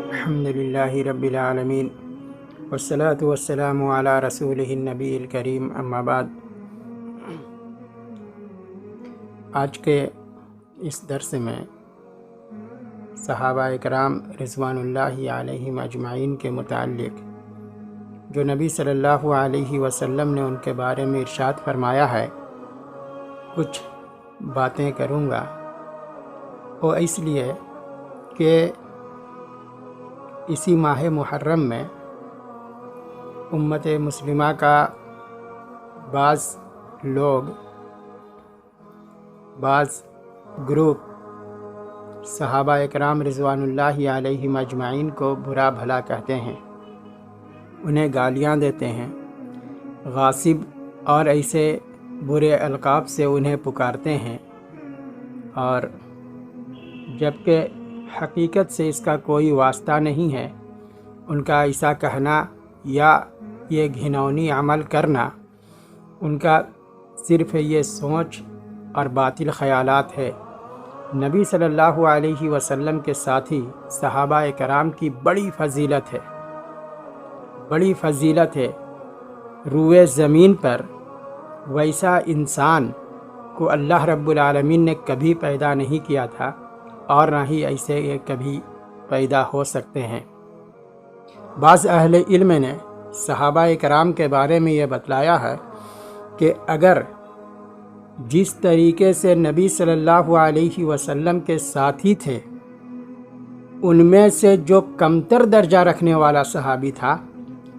الحمدللہ رب العالمین والصلاة والسلام علی رسولہ النبی الکریم، اما بعد۔ آج کے اس درس میں صحابہ اکرام رضوان اللہ علیہم اجمعین کے متعلق جو نبی صلی اللہ علیہ وسلم نے ان کے بارے میں ارشاد فرمایا ہے، کچھ باتیں کروں گا، وہ اس لیے کہ اسی ماہ محرم میں امت مسلمہ کا بعض لوگ، بعض گروپ صحابہ اکرام رضوان اللہ علیہم اجمعین کو برا بھلا کہتے ہیں، انہیں گالیاں دیتے ہیں، غاصب اور ایسے برے القاب سے انہیں پکارتے ہیں، اور جبکہ حقیقت سے اس کا کوئی واسطہ نہیں ہے۔ ان کا ایسا کہنا یا یہ گھناؤنی عمل کرنا ان کا صرف یہ سوچ اور باطل خیالات ہے۔ نبی صلی اللہ علیہ وسلم کے ساتھی صحابہ کرام کی بڑی فضیلت ہے، بڑی فضیلت ہے۔ روئے زمین پر ویسا انسان کو اللہ رب العالمین نے کبھی پیدا نہیں کیا تھا، اور نہ ہی ایسے یہ کبھی پیدا ہو سکتے ہیں۔ بعض اہل علم نے صحابہ کرام کے بارے میں یہ بتلایا ہے کہ اگر جس طریقے سے نبی صلی اللہ علیہ وسلم کے ساتھی تھے، ان میں سے جو کمتر درجہ رکھنے والا صحابی تھا،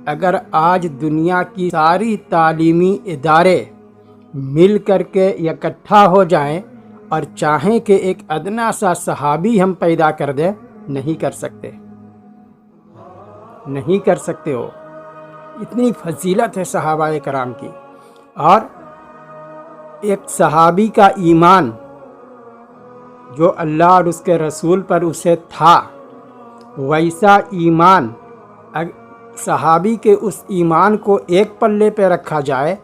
اگر آج دنیا کی ساری تعلیمی ادارے مل کر کے اکٹھا ہو جائیں اور چاہیں کہ ایک ادنا سا صحابی ہم پیدا کر دیں، نہیں کر سکتے، نہیں کر سکتے ہو۔ اتنی فضیلت ہے صحابہ کرام کی۔ اور ایک صحابی کا ایمان جو اللہ اور اس کے رسول پر اسے تھا، ویسا ایمان صحابی کے اس ایمان کو ایک پلے پہ رکھا جائے،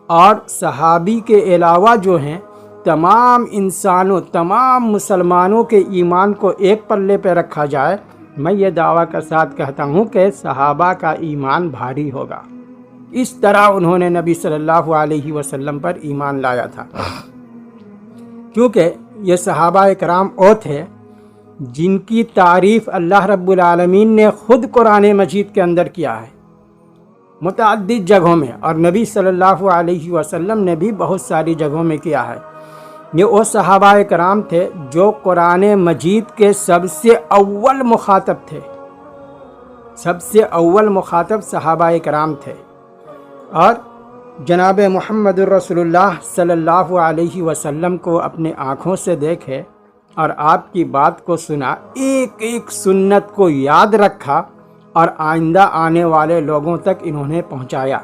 اور صحابی کے علاوہ جو ہیں تمام انسانوں، تمام مسلمانوں کے ایمان کو ایک پلے پہ رکھا جائے، میں یہ دعویٰ کے ساتھ کہتا ہوں کہ صحابہ کا ایمان بھاری ہوگا۔ اس طرح انہوں نے نبی صلی اللہ علیہ وسلم پر ایمان لایا تھا، کیونکہ یہ صحابہ کرام وہ تھے جن کی تعریف اللہ رب العالمین نے خود قرآن مجید کے اندر کیا ہے متعدد جگہوں میں، اور نبی صلی اللہ علیہ وسلم نے بھی بہت ساری جگہوں میں کیا ہے۔ یہ وہ صحابہ کرام تھے جو قرآن مجید کے سب سے اول مخاطب تھے، سب سے اول مخاطب صحابہ کرام تھے، اور جناب محمد الرسول اللہ صلی اللہ علیہ وسلم کو اپنے آنکھوں سے دیکھے اور آپ کی بات کو سنا، ایک ایک سنت کو یاد رکھا اور آئندہ آنے والے لوگوں تک انہوں نے پہنچایا۔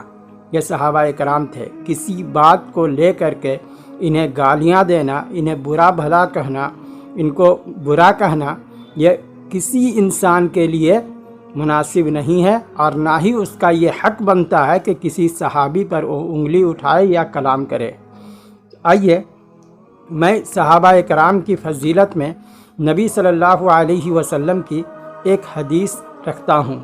یہ صحابہ کرام تھے۔ کسی بات کو لے کر کے انہیں گالیاں دینا، انہیں برا بھلا کہنا، ان کو برا کہنا، یہ کسی انسان کے لیے مناسب نہیں ہے، اور نہ ہی اس کا یہ حق بنتا ہے کہ کسی صحابی پر وہ انگلی اٹھائے یا کلام کرے۔ آئیے میں صحابہ کرام کی فضیلت میں نبی صلی اللہ علیہ وسلم کی ایک حدیث رکھتا ہوں۔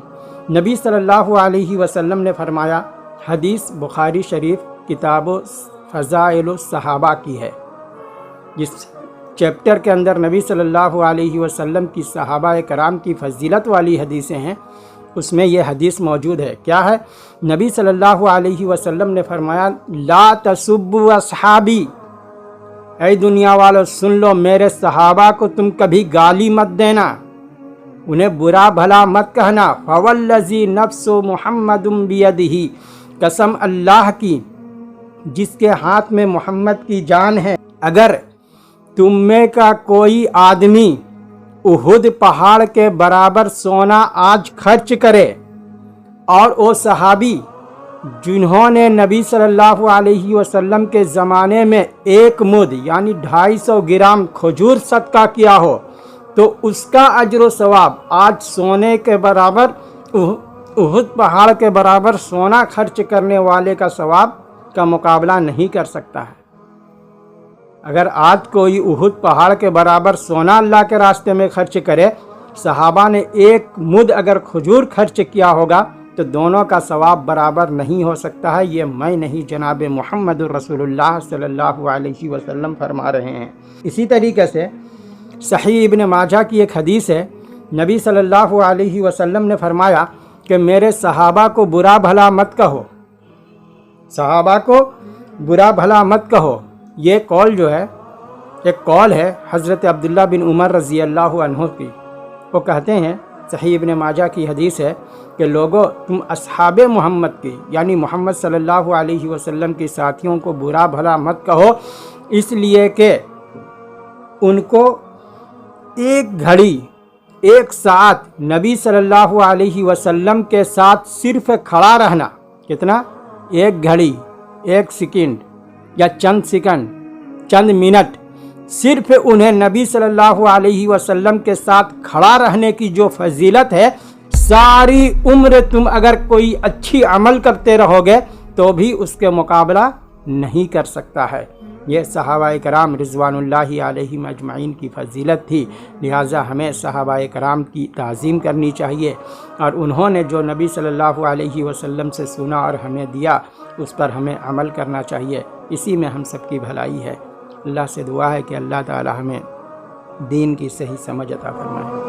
نبی صلی اللہ علیہ وسلم نے فرمایا، حدیث بخاری شریف کتاب و فضائل الصحابہ کی ہے، جس چیپٹر کے اندر نبی صلی اللہ علیہ وسلم کی صحابہ کرام کی فضیلت والی حدیثیں ہیں، اس میں یہ حدیث موجود ہے۔ کیا ہے؟ نبی صلی اللہ علیہ وسلم نے فرمایا، لا تسبوا اصحابی، اے دنیا والو سن لو، میرے صحابہ کو تم کبھی گالی مت دینا، انہیں برا بھلا مت کہنا۔ فوالذی نفس محمد بیدہ، قسم اللہ کی جس کے ہاتھ میں محمد کی جان ہے، اگر تم میں کا کوئی آدمی احد پہاڑ کے برابر سونا آج خرچ کرے، اور وہ صحابی جنہوں نے نبی صلی اللہ علیہ وسلم کے زمانے میں ایک مد یعنی 250 گرام کھجور صدقہ کیا ہو، تو اس کا اجر و ثواب آج سونے کے برابر، احد پہاڑ کے برابر سونا خرچ کرنے والے کا ثواب کا مقابلہ نہیں کر سکتا ہے۔ اگر آج کوئی احد پہاڑ کے برابر سونا اللہ کے راستے میں خرچ کرے، صحابہ نے ایک مد اگر کھجور خرچ کیا ہوگا تو دونوں کا ثواب برابر نہیں ہو سکتا ہے۔ یہ میں نہیں، جناب محمد الرسول اللہ صلی اللہ علیہ وسلم فرما رہے ہیں۔ اسی طریقے سے صحیح ابن ماجہ کی ایک حدیث ہے، نبی صلی اللہ علیہ وسلم نے فرمایا کہ میرے صحابہ کو برا بھلا مت کہو، صحابہ کو برا بھلا مت کہو۔ یہ قول جو ہے، ایک قول ہے حضرت عبداللہ بن عمر رضی اللہ عنہ کی۔ وہ کہتے ہیں، صحیح ابن ماجہ کی حدیث ہے کہ لوگو تم اصحاب محمد کی یعنی محمد صلی اللہ علیہ وسلم کی ساتھیوں کو برا بھلا مت کہو، اس لیے کہ ان کو ایک گھڑی، ایک ساتھ نبی صلی اللہ علیہ وسلم کے ساتھ صرف کھڑا رہنا، کتنا؟ ایک گھڑی، ایک سیکنڈ یا چند سیکنڈ، چند منٹ، صرف انہیں نبی صلی اللہ علیہ وسلم کے ساتھ کھڑا رہنے کی جو فضیلت ہے، ساری عمر تم اگر کوئی اچھی عمل کرتے رہو گے تو بھی اس کے مقابلہ نہیں کر سکتا ہے۔ یہ صحابہ کرام رضوان اللہ علیہم اجمعین کی فضیلت تھی، لہٰذا ہمیں صحابہ کرام کی تعظیم کرنی چاہیے، اور انہوں نے جو نبی صلی اللہ علیہ وسلم سے سنا اور ہمیں دیا اس پر ہمیں عمل کرنا چاہیے، اسی میں ہم سب کی بھلائی ہے۔ اللہ سے دعا ہے کہ اللہ تعالی ہمیں دین کی صحیح سمجھ عطا فرمائے۔